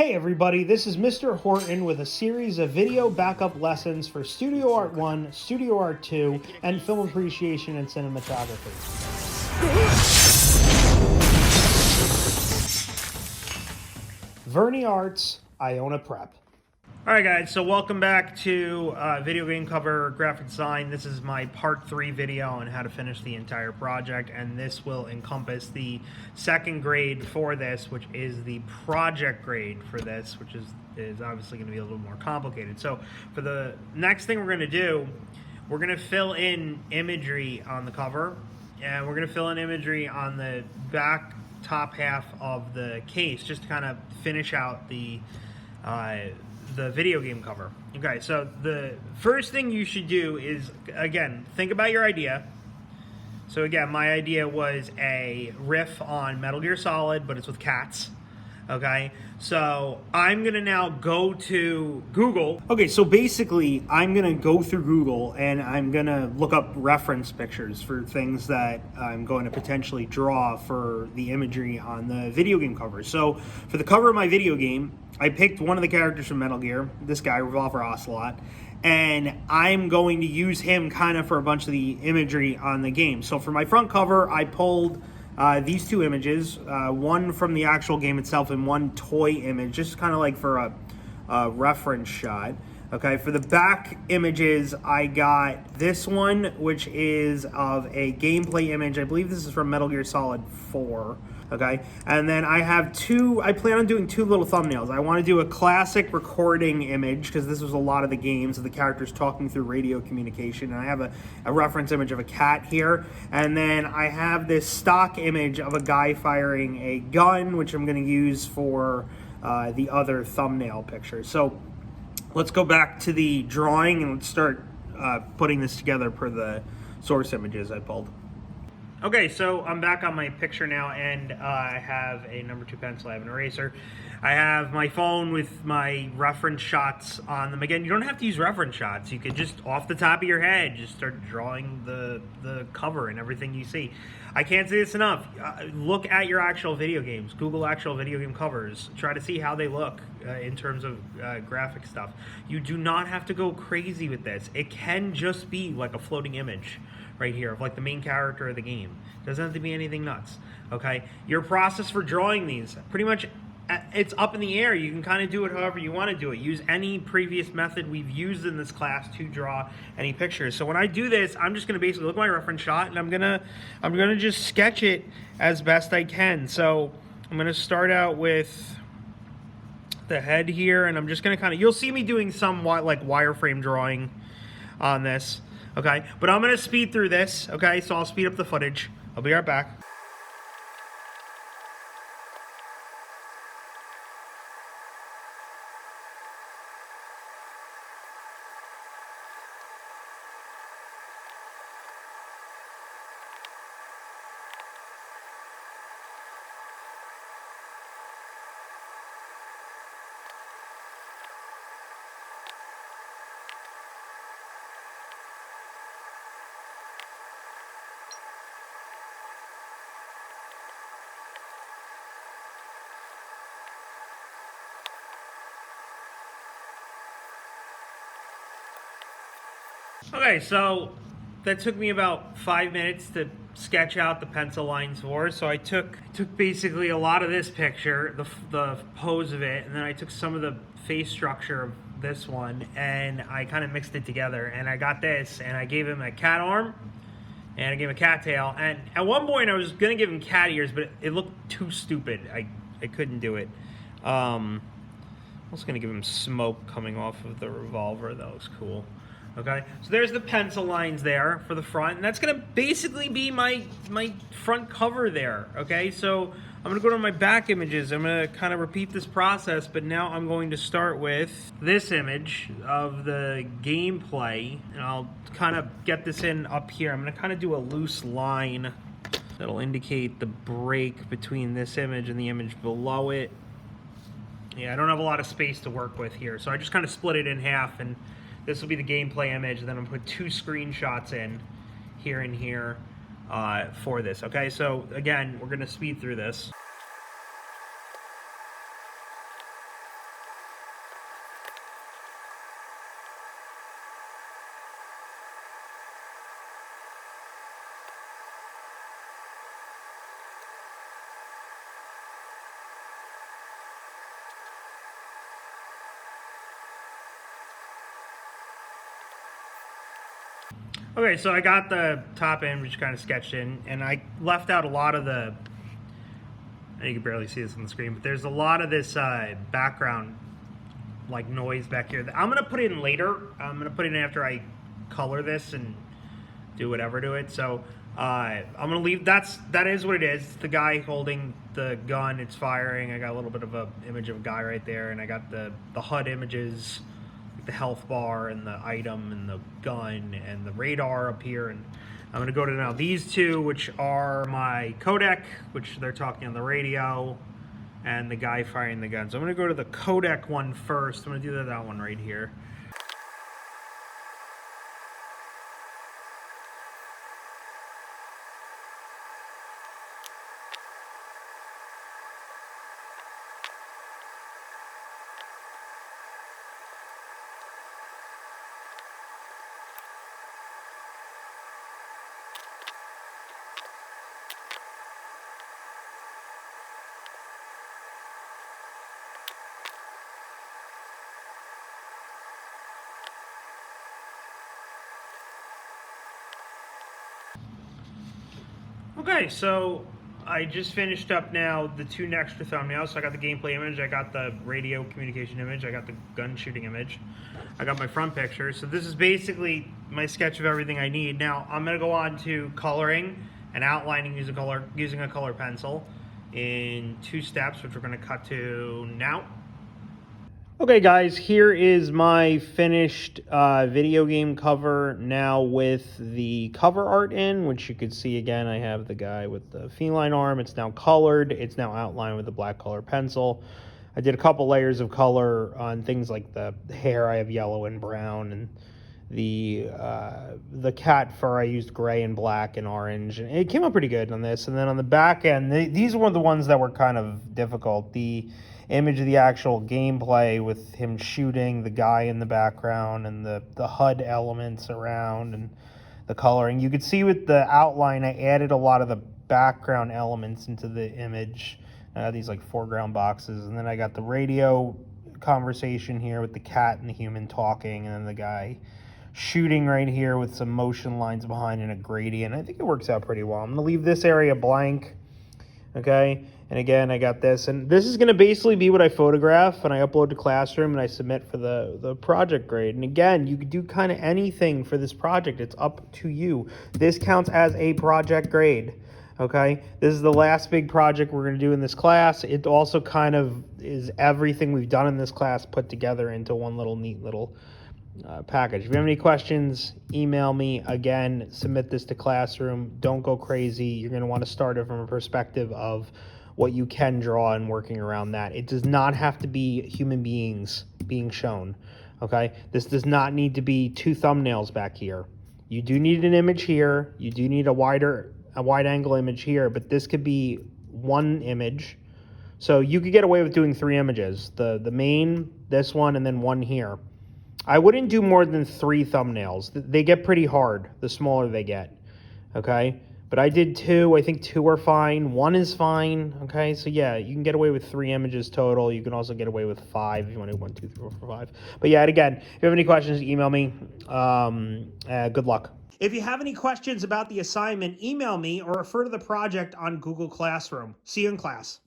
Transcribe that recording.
Hey everybody, this is Mr. Horton with a series of video backup lessons for Studio Art 1, Studio Art 2, and film appreciation and cinematography. Verney Arts, Iona Prep. Alright guys, so welcome back to video game cover graphic design. This is my part 3 video on how to finish the entire project, and this will encompass the second grade for this, which is the project grade for this, which is obviously going to be a little more complicated. So for the next thing we're going to do, we're going to fill in imagery on the cover, and we're going to fill in imagery on the back top half of the case, just to kind of finish out the video game cover. Okay, so the first thing you should do is, again, think about your idea. So again, my idea was a riff on Metal Gear Solid, but it's with cats. Okay, so I'm gonna now go to Google. Okay, so basically I'm gonna go through Google and I'm gonna look up reference pictures for things that I'm going to potentially draw for the imagery on the video game cover. So for the cover of my video game, I picked one of the characters from Metal Gear, this guy, Revolver Ocelot, and I'm going to use him kind of for a bunch of the imagery on the game. So for my front cover, I pulled these two images, one from the actual game itself and one toy image, just kind of like for a reference shot. Okay, for the back images, I got this one, which is of a gameplay image. I believe this is from Metal Gear Solid 4. Okay, and then I have I plan on doing two little thumbnails. I want to do a classic recording image, because this was a lot of the games of the characters talking through radio communication, and I have a reference image of a cat here, and then I have this stock image of a guy firing a gun, which I'm going to use for the other thumbnail picture. So let's go back to the drawing and let's start putting this together per the source images I pulled. Okay, so I'm back on my picture now, and I have a number 2 pencil, I have an eraser. I have my phone with my reference shots on them. Again, you don't have to use reference shots. You could just, off the top of your head, just start drawing the cover and everything you see. I can't say this enough. Look at your actual video games. Google actual video game covers. Try to see how they look in terms of graphic stuff. You do not have to go crazy with this. It can just be like a floating image right here of like the main character of the game. It doesn't have to be anything nuts, okay? Your process for drawing these, pretty much, it's up in the air. You can kind of do it however you want to do it. Use any previous method we've used in this class to draw any pictures. So when I do this, I'm just going to basically look at my reference shot, and I'm gonna just sketch it as best I can. So I'm going to start out with the head here, and I'm just going to kind of, you'll see me doing somewhat like wireframe drawing on this. Okay, but I'm going to speed through this, okay? So I'll speed up the footage. I'll be right back. Okay, so that took me about 5 minutes to sketch out the pencil lines for. So I took basically a lot of this picture, the pose of it, and then I took some of the face structure of this one, and I kind of mixed it together, and I got this, and I gave him a cat arm, and I gave him a cat tail, and at one point I was going to give him cat ears, but it looked too stupid. I couldn't do it. I was going to give him smoke coming off of the revolver. That was cool. Okay, so there's the pencil lines there for the front, and that's going to basically be my front cover there, okay? So I'm going to go to my back images. I'm going to kind of repeat this process, but now I'm going to start with this image of the gameplay, and I'll kind of get this in up here. I'm going to kind of do a loose line that'll indicate the break between this image and the image below it. Yeah, I don't have a lot of space to work with here, so I just kind of split it in half, and this will be the gameplay image, and then I'm going to put 2 screenshots in here and here for this. Okay, so again, we're going to speed through this. Okay, so I got the top image kind of sketched in, and I left out a lot of the, you can barely see this on the screen, but there's a lot of this background like noise back here. I'm gonna put it in later. I'm gonna put it in after I color this and do whatever to it. So I'm gonna leave. That is what it is. It's the guy holding the gun. It's firing. I got a little bit of a image of a guy right there, and I got the HUD images, like the health bar and the item and the gun and the radar up here. And I'm gonna go to now these two, which are my codec, which they're talking on the radio, and the guy firing the gun. So I'm gonna go to the codec one first. I'm gonna do that one right here. Okay, so I just finished up now the two extra thumbnails. So I got the gameplay image, I got the radio communication image, I got the gun shooting image, I got my front picture. So this is basically my sketch of everything I need. Now I'm gonna go on to coloring and outlining using a color pencil in 2 steps, which we're gonna cut to now. Okay guys, here is my finished video game cover now with the cover art in, which you could see again. I have the guy with the feline arm. It's now colored. It's now outlined with a black color pencil. I did a couple layers of color on things like the hair. I have yellow and brown, and the cat fur I used gray and black and orange, and it came out pretty good on this. And then on the back end, these were the ones that were kind of difficult. The image of the actual gameplay with him shooting the guy in the background and the HUD elements around and the coloring. You could see with the outline I added a lot of the background elements into the image. These like foreground boxes, and then I got the radio conversation here with the cat and the human talking, and then the guy shooting right here with some motion lines behind and a gradient. I think it works out pretty well. I'm gonna leave this area blank, okay? And again, I got this, and this is gonna basically be what I photograph and I upload to Classroom and I submit for the project grade. And again, you could do kind of anything for this project. It's up to you. This counts as a project grade, okay? This is the last big project we're gonna do in this class. It also kind of is everything we've done in this class put together into one little neat little package. If you have any questions, email me. Again, submit this to Classroom. Don't go crazy. You're going to want to start it from a perspective of what you can draw and working around that. It does not have to be human beings being shown, okay? This does not need to be 2 thumbnails back here. You do need an image here. You do need a wide angle image here, but this could be 1 image. So you could get away with doing 3 images. The main, this one, and then 1 here. I wouldn't do more than 3 thumbnails. They get pretty hard the smaller they get, okay? But I did 2. I think 2 are fine. 1 is fine, okay? So yeah, you can get away with 3 images total. You can also get away with 5 if you want to do 1, 2, 3, 4, 5. But yeah, and again, if you have any questions, email me. Good luck. If you have any questions about the assignment, email me or refer to the project on Google Classroom. See you in class.